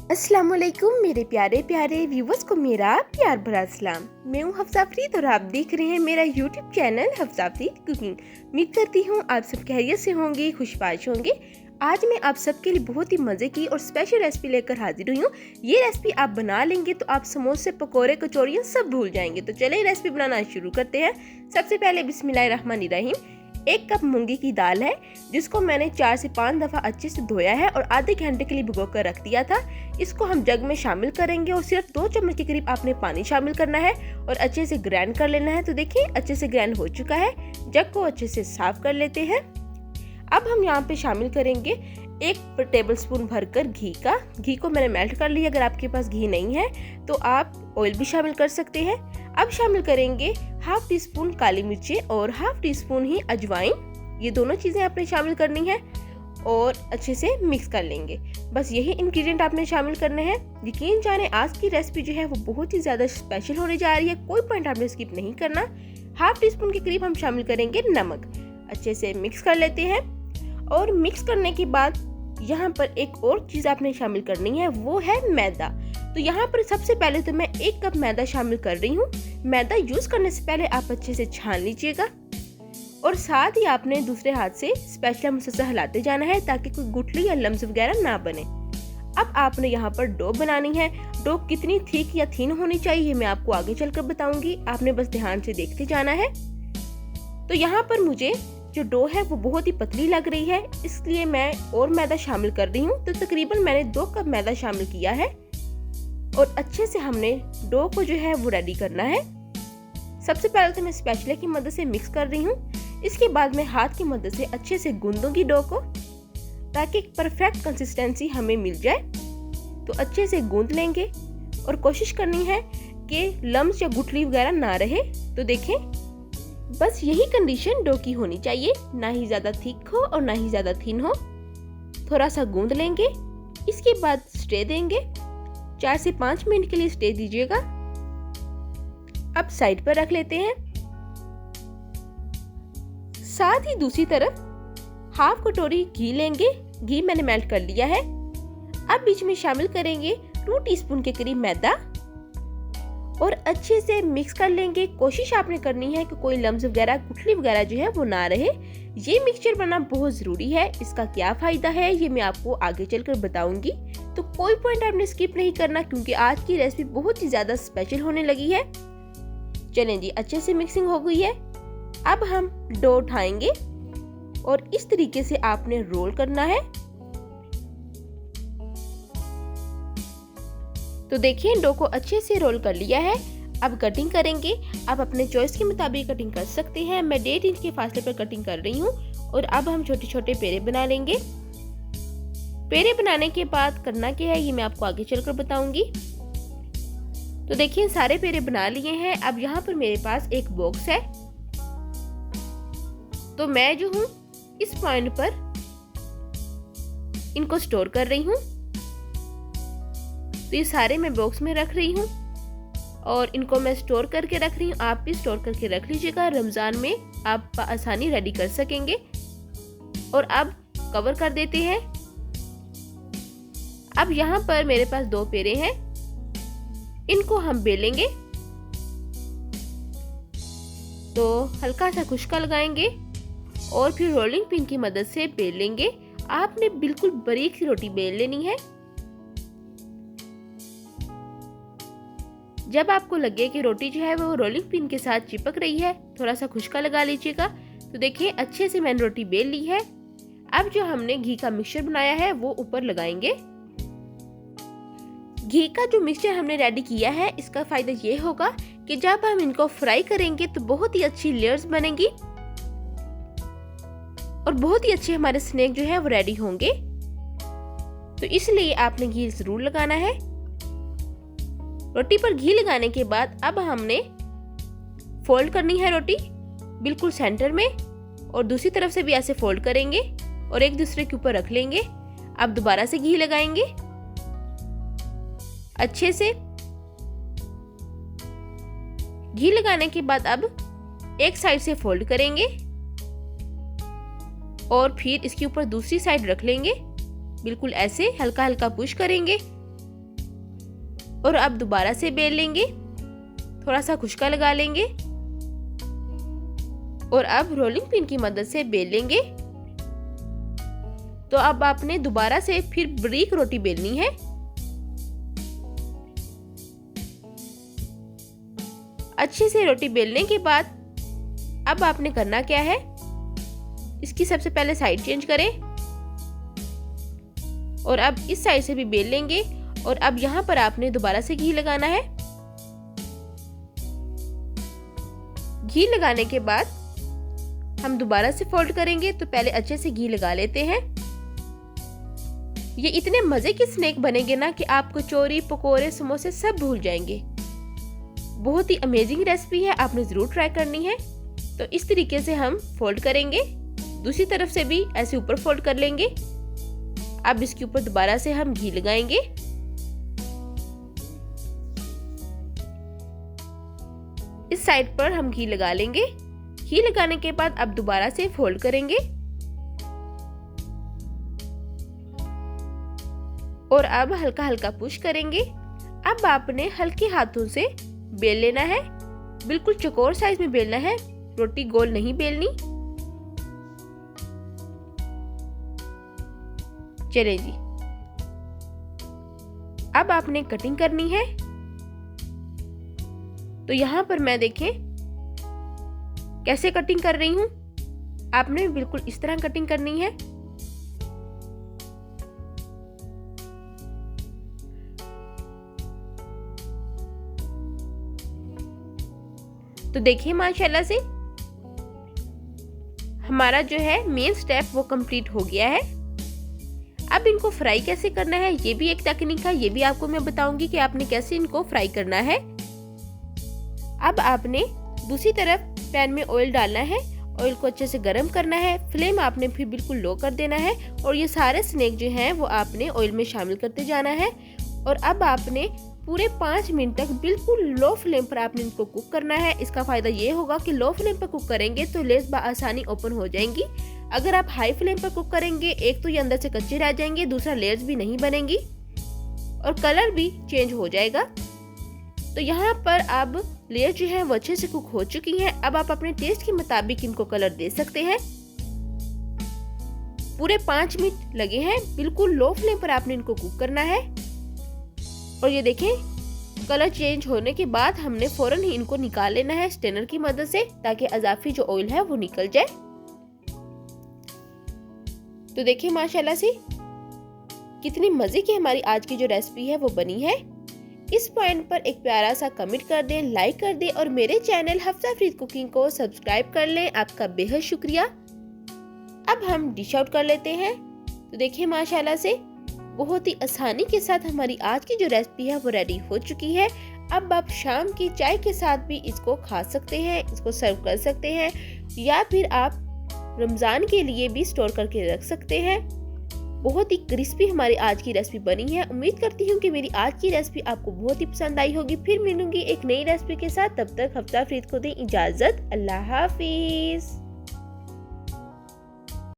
अस्सलाम वालेकुम मेरे प्यारे प्यारे व्यूवर्स को मेरा प्यार भरा सलाम। मैं हूँ हफ्सा फरीद और आप देख रहे हैं मेरा YouTube channel Hafsa Farid cooking. उम्मीद करती हूँ आप सब खैरियत से होंगे, खुशबाश होंगे। आज मैं आप सबके लिए बहुत ही मज़े की और स्पेशल रेसिपी लेकर हाजिर हुई हूँ। ये रेसिपी आप बना लेंगे तो आप समोसे, पकोड़े, कचौड़ियाँ सब भूल जाएंगे। तो चलिए रेसिपी बनाना शुरू करते हैं। सबसे पहले बिस्मिल्लाहिर्रहमानिर्रहीम। 1 कप मूंगी की दाल है जिसको मैंने 4 से 5 दफ़ा अच्छे से धोया है और आधे घंटे के लिए भिगो कर रख दिया था। इसको हम जग में शामिल करेंगे और सिर्फ 2 चम्मच के करीब आपने पानी शामिल करना है और अच्छे से ग्राइंड कर लेना है। तो देखिए अच्छे से ग्राइंड हो चुका है। जग को अच्छे से साफ कर लेते हैं। अब हम यहाँ पे शामिल करेंगे 1 टेबलस्पून भरकर घी को मैंने मेल्ट कर लिया। अगर आपके पास घी नहीं है तो आप ऑयल भी शामिल कर सकते हैं। अब शामिल करेंगे हाफ टी स्पून काली मिर्चें और हाफ टी स्पून ही अजवाइन। ये दोनों चीज़ें आपने शामिल करनी है और अच्छे से मिक्स कर लेंगे। बस यही इंग्रेडिएंट आपने शामिल करने हैं। यकीन जाने आज की रेसिपी जो है वो बहुत ही ज़्यादा स्पेशल होने जा रही है। कोई पॉइंट आपने स्किप नहीं करना। हाफ टी स्पून के करीब हम शामिल करेंगे नमक। अच्छे से मिक्स कर लेते हैं और मिक्स करने के बाद यहाँ पर एक और चीज़ आपने शामिल करनी है, वो है मैदा। तो यहाँ पर सबसे पहले तो मैं 1 कप मैदा शामिल कर रही हूँ। मैदा यूज़ करने से पहले आप अच्छे से छान लीजिएगा और साथ ही आपने दूसरे हाथ से स्पैचुला मुसलसल हिलाते जाना है ताकि कोई गुठली या लम्स वगैरह ना बने। अब आपने यहाँ पर डो बनानी है। डो कितनी थिक या थिन होनी चाहिए मैं आपको आगे चलकर बताऊंगी। आपने बस ध्यान से देखते जाना है। तो यहाँ पर मुझे जो डो है वो बहुत ही पतली लग रही है, इसलिए मैं और मैदा शामिल कर रही हूँ। तो तकरीबन मैंने 2 कप मैदा शामिल किया है और अच्छे से हमने डो को जो है वो रेडी करना है। सबसे पहले तो मैं स्पैचुला की मदद से मिक्स कर रही हूँ। इसके बाद मैं हाथ की मदद से अच्छे से गूंदूंगी डो को ताकि एक परफेक्ट कंसिस्टेंसी हमें मिल जाए। तो अच्छे से गूंद लेंगे और कोशिश करनी है कि लम्स या गुठली वगैरह ना रहे। तो देखें बस यही कंडीशन डो की होनी चाहिए, ना ही ज्यादा थिक हो और ना ही ज्यादा थिन हो। थोड़ा सा गूंद लेंगे। इसके बाद स्टे देंगे। 4 से 5 मिनट के लिए स्टे दीजिएगा। अब साइड पर रख लेते हैं। साथ ही दूसरी तरफ हाफ कटोरी घी लेंगे। घी मैंने मेल्ट कर लिया है। अब बीच में शामिल करेंगे 2 टीस्पून के करीब मैदा और अच्छे से मिक्स कर लेंगे। कोशिश आपने करनी है कि कोई लम्स वगैरह, गुठली वगैरह जो है वो ना रहे। ये मिक्सचर बनना बहुत ज़रूरी है। इसका क्या फ़ायदा है ये मैं आपको आगे चलकर बताऊंगी। तो कोई पॉइंट आपने स्किप नहीं करना क्योंकि आज की रेसिपी बहुत ही ज़्यादा स्पेशल होने लगी है। चलें जी, अच्छे से मिक्सिंग हो गई है। अब हम डो उठाएंगे और इस तरीके से आपने रोल करना है। तो देखिए डो को अच्छे से रोल कर लिया है। अब कटिंग करेंगे। आप अपने चॉइस के मुताबिक कटिंग कर सकते हैं। मैं 1.5 इंच के फासले पर कटिंग कर रही हूँ और अब हम छोटे छोटे पेड़े बना लेंगे। पेड़े बनाने के बाद करना क्या है ये मैं आपको आगे चलकर बताऊंगी। तो देखिए सारे पेड़े बना लिए हैं। अब यहाँ पर मेरे पास एक बॉक्स है। तो मैं जो हूँ इस पॉइंट पर इनको स्टोर कर रही हूँ। तो ये सारे मैं बॉक्स में रख रही हूँ और इनको मैं स्टोर करके रख रही हूँ। आप भी स्टोर करके रख लीजिएगा, रमज़ान में आप आसानी रेडी कर सकेंगे। और अब कवर कर देते हैं। अब यहाँ पर मेरे पास 2 पेड़े हैं। इनको हम बेलेंगे। तो हल्का सा खुश्का लगाएंगे और फिर रोलिंग पिन की मदद से बेल लेंगे। आपने बिल्कुल बारीक सी रोटी बेल लेनी है। जब आपको लगे कि रोटी जो है वो रोलिंग पिन के साथ चिपक रही है, थोड़ा सा खुश्का लगा लीजिएगा। तो देखिए अच्छे से मैंने रोटी बेल ली है। अब जो हमने घी का मिक्सचर बनाया है वो ऊपर लगाएंगे। घी का जो मिक्सचर हमने रेडी किया है इसका फायदा ये होगा कि जब हम इनको फ्राई करेंगे तो बहुत ही अच्छी लेयर्स बनेंगी और बहुत ही अच्छे हमारे स्नैक जो है वो रेडी होंगे। तो इसलिए आपने घी जरूर लगाना है। रोटी पर घी लगाने के बाद अब हमने फोल्ड करनी है रोटी बिल्कुल सेंटर में और दूसरी तरफ से भी ऐसे फोल्ड करेंगे और एक दूसरे के ऊपर रख लेंगे। अब दोबारा से घी लगाएंगे अच्छे से। घी लगाने के बाद अब एक साइड से फोल्ड करेंगे और फिर इसके ऊपर दूसरी साइड रख लेंगे। बिल्कुल ऐसे हल्का हल्का पुश करेंगे और अब दोबारा से बेल लेंगे, थोड़ा सा खुशका लगा लेंगे और अब रोलिंग पिन की मदद से बेल लेंगे। तो अब आपने दोबारा से फिर बारीक रोटी बेलनी है। अच्छे से रोटी बेलने के बाद अब आपने करना क्या है, इसकी सबसे पहले साइड चेंज करें और अब इस साइड से भी बेल लेंगे और अब यहाँ पर आपने दोबारा से घी लगाना है। घी लगाने के बाद हम दोबारा से फोल्ड करेंगे, तो पहले अच्छे से घी लगा लेते हैं। ये इतने मजे के स्नैक बनेंगे ना कि आप कचौरी, पकोड़े, समोसे सब भूल जाएंगे। बहुत ही अमेजिंग रेसिपी है, आपने जरूर ट्राई करनी है। तो इस तरीके से हम फोल्ड करेंगे, दूसरी तरफ से भी ऐसे ऊपर फोल्ड कर लेंगे। अब इसके ऊपर दोबारा से हम घी लगाएंगे। इस साइड पर हम घी लगा लेंगे। घी लगाने के बाद अब दोबारा से फोल्ड करेंगे और अब हल्का हल्का पुश करेंगे। अब आपने हल्के हाथों से बेल लेना है, बिल्कुल चौकोर साइज में बेलना है, रोटी गोल नहीं बेलनी। चलिए जी, अब आपने कटिंग करनी है। तो यहाँ पर मैं देखें कैसे कटिंग कर रही हूँ। आपने बिल्कुल इस तरह कटिंग करनी है। तो देखिए माशाल्लाह से हमारा जो है मेन स्टेप वो कंप्लीट हो गया है। अब इनको फ्राई कैसे करना है, ये भी एक टेक्निक है, ये भी आपको मैं बताऊंगी कि आपने कैसे इनको फ्राई करना है। अब आपने दूसरी तरफ पैन में ऑयल डालना है, ऑयल को अच्छे से गर्म करना है, फ्लेम आपने फिर बिल्कुल लो कर देना है और ये सारे स्नैक जो हैं वो आपने ऑयल में शामिल करते जाना है। और अब आपने पूरे 5 मिनट तक बिल्कुल लो फ्लेम पर आपने इनको कुक करना है। इसका फायदा ये होगा कि लो फ्लेम पर कुक करेंगे तो लेस आसानी ओपन हो जाएंगी। अगर आप हाई फ्लेम पर कुक करेंगे, एक तो ये अंदर से कच्चे रह जाएंगे, दूसरा लेयर्स भी नहीं बनेंगी और कलर भी चेंज हो जाएगा। तो यहाँ पर अब लेयर जो है वो अच्छे से कुक हो चुकी हैं। अब आप अपने टेस्ट के मुताबिक इनको कलर दे सकते हैं। पूरे 5 मिनट लगे हैं, बिल्कुल लो फ्लेम पर आपने इनको कुक करना है। और ये देखें कलर चेंज होने के बाद हमने फौरन ही इनको निकाल लेना है स्ट्रेनर की मदद से, ताकि इजाफी जो ऑयल है वो निकल जाए। तो देखिए माशाल्लाह से कितनी मजे की हमारी आज की जो रेसिपी है वो बनी है। इस पॉइंट पर एक प्यारा सा कमेंट कर दें, लाइक कर दें और मेरे चैनल हफ्सा फ्रीद कुकिंग को सब्सक्राइब कर लें। आपका बेहद शुक्रिया। अब हम डिश आउट कर लेते हैं। तो देखिए माशाल्लाह से बहुत ही आसानी के साथ हमारी आज की जो रेसिपी है वो रेडी हो चुकी है। अब आप शाम की चाय के साथ भी इसको खा सकते हैं, इसको सर्व कर सकते हैं या फिर आप रमज़ान के लिए भी स्टोर करके रख सकते हैं। बहुत ही क्रिस्पी हमारी आज की रेसिपी बनी है। उम्मीद करती हूँ कि मेरी आज की रेसिपी आपको बहुत ही पसंद आई होगी। फिर मिलूंगी एक नई रेसिपी के साथ, तब तक हफ्सा फ्रीद को दें इजाज़त। अल्लाह हाफिज़।